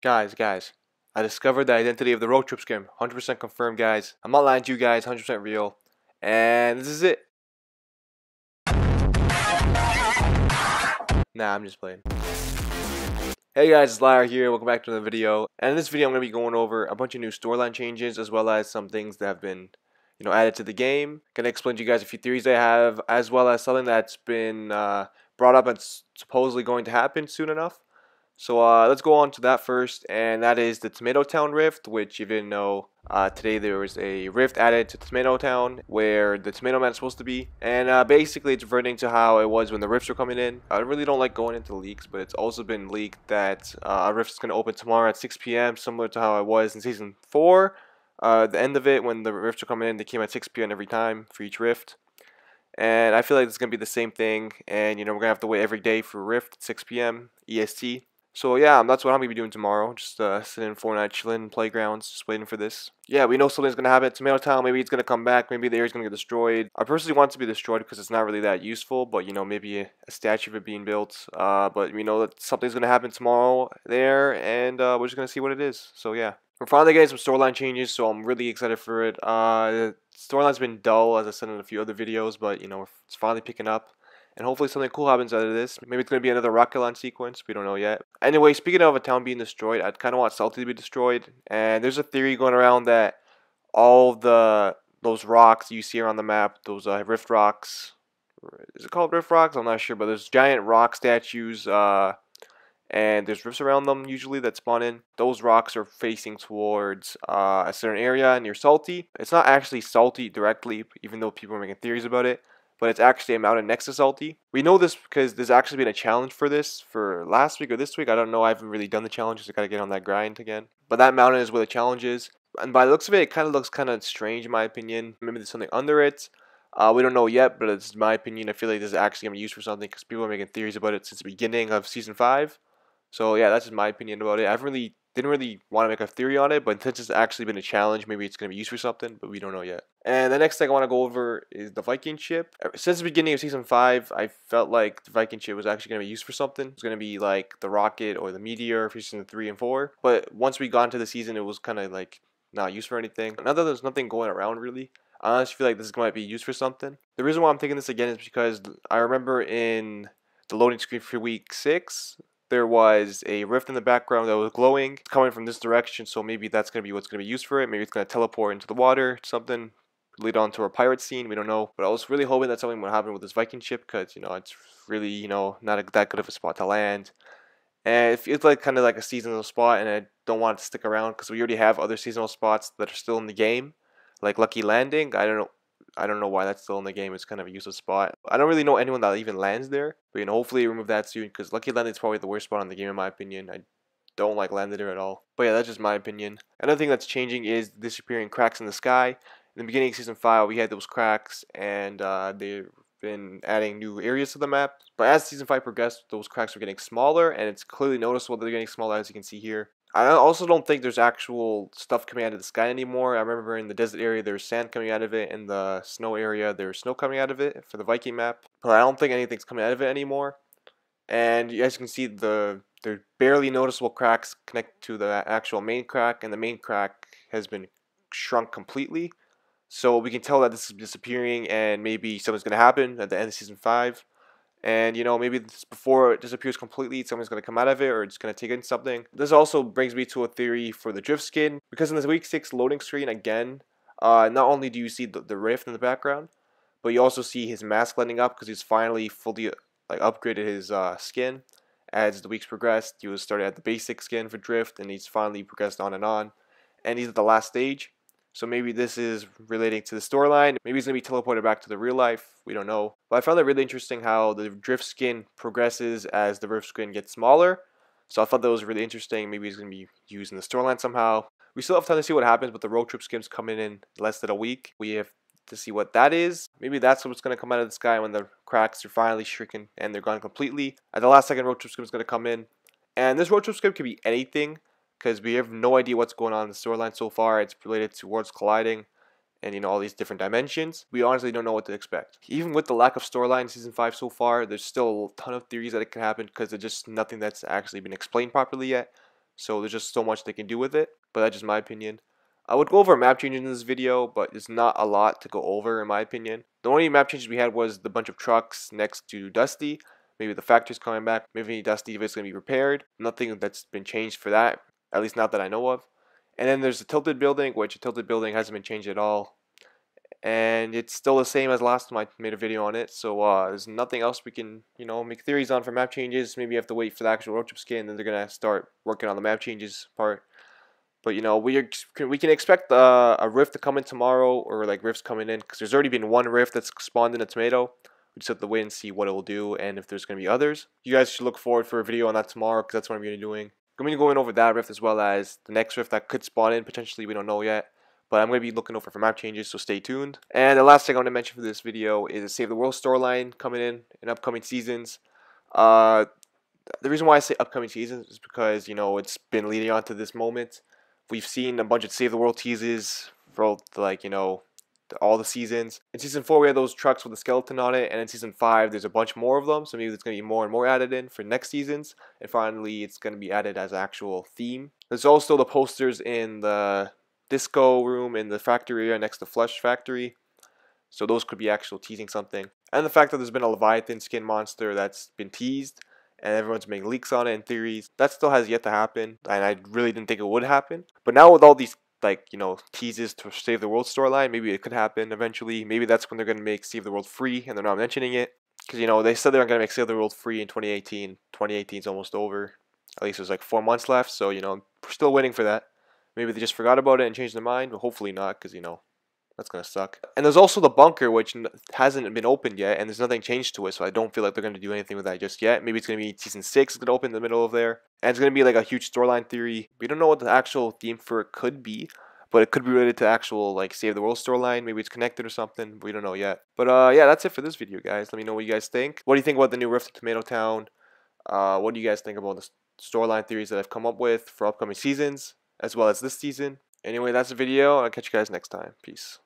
Guys, I discovered the identity of the road trip scam. 100% confirmed, guys. I'm not lying to you guys, 100% real. And this is it. Nah, I'm just playing. Hey guys, it's Lyra here. Welcome back to another video. And in this video, I'm going to be going over a bunch of new storyline changes as well as some things that have been, added to the game. Gonna explain to you guys a few theories I have, as well as something that's been brought up that's supposedly going to happen soon enough. So let's go on to that first, and that is the Tomato Town Rift, which if you didn't know, today there was a rift added to Tomato Town where the Tomato Man is supposed to be, and basically it's reverting to how it was when the rifts were coming in. I really don't like going into leaks, but it's also been leaked that a rift is going to open tomorrow at 6 p.m., similar to how it was in Season 4. The end of it, when the rifts were coming in, they came at 6 p.m. every time for each rift. And I feel like it's going to be the same thing, and we're going to have to wait every day for rift at 6 p.m. EST. So yeah, that's what I'm going to be doing tomorrow. Just sitting in Fortnite, chilling in playgrounds, just waiting for this. Yeah, we know something's going to happen at Tomato Town. Maybe it's going to come back. Maybe the area's going to get destroyed. I personally want it to be destroyed because it's not really that useful. But, maybe a statue of it being built. But we know that something's going to happen tomorrow there. And we're just going to see what it is. So yeah. We're finally getting some storyline changes. So I'm really excited for it. The storyline's been dull, as I said in a few other videos. But, it's finally picking up. And hopefully something cool happens out of this. Maybe it's going to be another rocket launch sequence. We don't know yet. Anyway, speaking of a town being destroyed, I'd kind of want Salty to be destroyed. And there's a theory going around that all those rocks you see around the map, those rift rocks, is it called rift rocks? I'm not sure, but there's giant rock statues, and there's rifts around them usually that spawn in. Those rocks are facing towards a certain area near Salty. It's not actually Salty directly, even though people are making theories about it. But it's actually a mountain next to Salty. We know this because there's actually been a challenge for this for last week or this week. I don't know. I haven't really done the challenge, so I gotta get on that grind again. But that mountain is where the challenge is. And by the looks of it, it kind of looks kind of strange in my opinion. Maybe there's something under it. We don't know yet, but it's my opinion. I feel like this is actually gonna be used for something because people are making theories about it since the beginning of Season 5. So yeah, that's just my opinion about it. Didn't really want to make a theory on it, but since it's actually been a challenge, maybe it's going to be used for something, but we don't know yet. And the next thing I want to go over is the Viking ship. Since the beginning of Season 5, I felt like the Viking ship was actually going to be used for something. It's going to be like the rocket or the meteor for Season 3 and 4. But once we got into the season, it was kind of like not used for anything. Now that there's nothing going around really, I honestly feel like this might be used for something. The reason why I'm thinking this again is because I remember in the loading screen for week 6, there was a rift in the background that was glowing coming from this direction, so maybe that's going to be what's going to be used for it. Maybe it's going to teleport into the water, something, lead on to our pirate scene, we don't know. But I was really hoping that something would happen with this Viking ship because, it's really, not that good of a spot to land. And it feels like kind of like a seasonal spot, and I don't want it to stick around because we already have other seasonal spots that are still in the game, like Lucky Landing. I don't know why that's still in the game. It's kind of a useless spot. I don't really know anyone that even lands there. But hopefully remove that soon because Lucky Landing is probably the worst spot in the game in my opinion. I don't like landing there at all. But yeah, that's just my opinion. Another thing that's changing is disappearing cracks in the sky. In the beginning of Season 5, we had those cracks, and they've been adding new areas to the map. But as Season 5 progressed, those cracks are getting smaller, and it's clearly noticeable that they're getting smaller, as you can see here. I also don't think there's actual stuff coming out of the sky anymore. I remember in the desert area there's sand coming out of it. In the snow area there's snow coming out of it for the Viking map. But I don't think anything's coming out of it anymore. And as you can see, there's barely noticeable cracks connected to the actual main crack. And the main crack has been shrunk completely. So we can tell that this is disappearing and maybe something's going to happen at the end of Season 5. And maybe this, before it disappears completely, someone's going to come out of it or it's going to take in something. This also brings me to a theory for the drift skin, because in this week 6 loading screen again, not only do you see the rift in the background, but you also see his mask lighting up because he's finally fully upgraded his skin. As the weeks progressed, he was started at the basic skin for drift, and he's finally progressed on, and he's at the last stage. So maybe this is relating to the storyline. Maybe he's going to be teleported back to the real life. We don't know. But I found it really interesting how the drift skin progresses as the rift skin gets smaller. So I thought that was really interesting. Maybe he's going to be used in the storyline somehow. We still have time to see what happens, but the road trip skins coming in less than a week. We have to see what that is. Maybe that's what's going to come out of the sky when the cracks are finally shrinking and they're gone completely. At the last second, road trip skin is going to come in. And this road trip skin could be anything, because we have no idea what's going on in the storyline so far. It's related to worlds colliding and all these different dimensions. We honestly don't know what to expect. Even with the lack of storyline in Season 5 so far, there's still a ton of theories that it could happen because there's just nothing that's actually been explained properly yet. so there's just so much they can do with it. But that's just my opinion. I would go over map changes in this video, but it's not a lot to go over in my opinion. The only map changes we had was the bunch of trucks next to Dusty. Maybe the factory's coming back. Maybe Dusty if it's going to be repaired. Nothing that's been changed for that, at least not that I know of. And then there's the tilted building, which a tilted building hasn't been changed at all. And it's still the same as last time I made a video on it. So there's nothing else we can, make theories on for map changes. Maybe you have to wait for the actual road trip skin, and then they're going to start working on the map changes part. But we can expect a rift to come in tomorrow, or like rifts coming in, because there's already been one rift that's spawned in a tomato. We just have to wait and see what it will do, and if there's going to be others. You guys should look forward for a video on that tomorrow, because that's what I'm going to be doing. I'm going to be going over that rift as well as the next rift that could spawn in potentially. We don't know yet, but I'm going to be looking over for map changes, so stay tuned. And the last thing I want to mention for this video is a Save the World storyline coming in upcoming seasons. The reason why I say upcoming seasons is because it's been leading on to this moment. We've seen a bunch of Save the World teases for all the seasons. In Season 4 we had those trucks with a skeleton on it, and in Season 5 there's a bunch more of them, so maybe there's going to be more and more added in for next seasons, and finally it's going to be added as an actual theme. There's also the posters in the disco room in the factory area next to Flush Factory, so those could be actual teasing something. And the fact that there's been a Leviathan skin monster that's been teased, and everyone's making leaks on it and theories. That still has yet to happen, and I really didn't think it would happen. But now with all these teases to Save the World storyline, maybe it could happen eventually. Maybe that's when they're going to make Save the World free, and they're not mentioning it. Because, they said they were going to make Save the World free in 2018. 2018 is almost over. At least there's like 4 months left, so, we're still waiting for that. Maybe they just forgot about it and changed their mind, but hopefully not, because, that's going to suck. And there's also the bunker, which hasn't been opened yet, and there's nothing changed to it, so I don't feel like they're going to do anything with that just yet. Maybe it's going to be Season 6 is going to open in the middle of there. And it's going to be like a huge storyline theory. We don't know what the actual theme for it could be, but it could be related to actual, Save the World storyline. Maybe it's connected or something. We don't know yet. But, yeah, that's it for this video, guys. Let me know what you guys think. What do you think about the new Rift in Tomato Town? What do you guys think about the storyline theories that I've come up with for upcoming seasons, as well as this season? Anyway, that's the video. I'll catch you guys next time. Peace.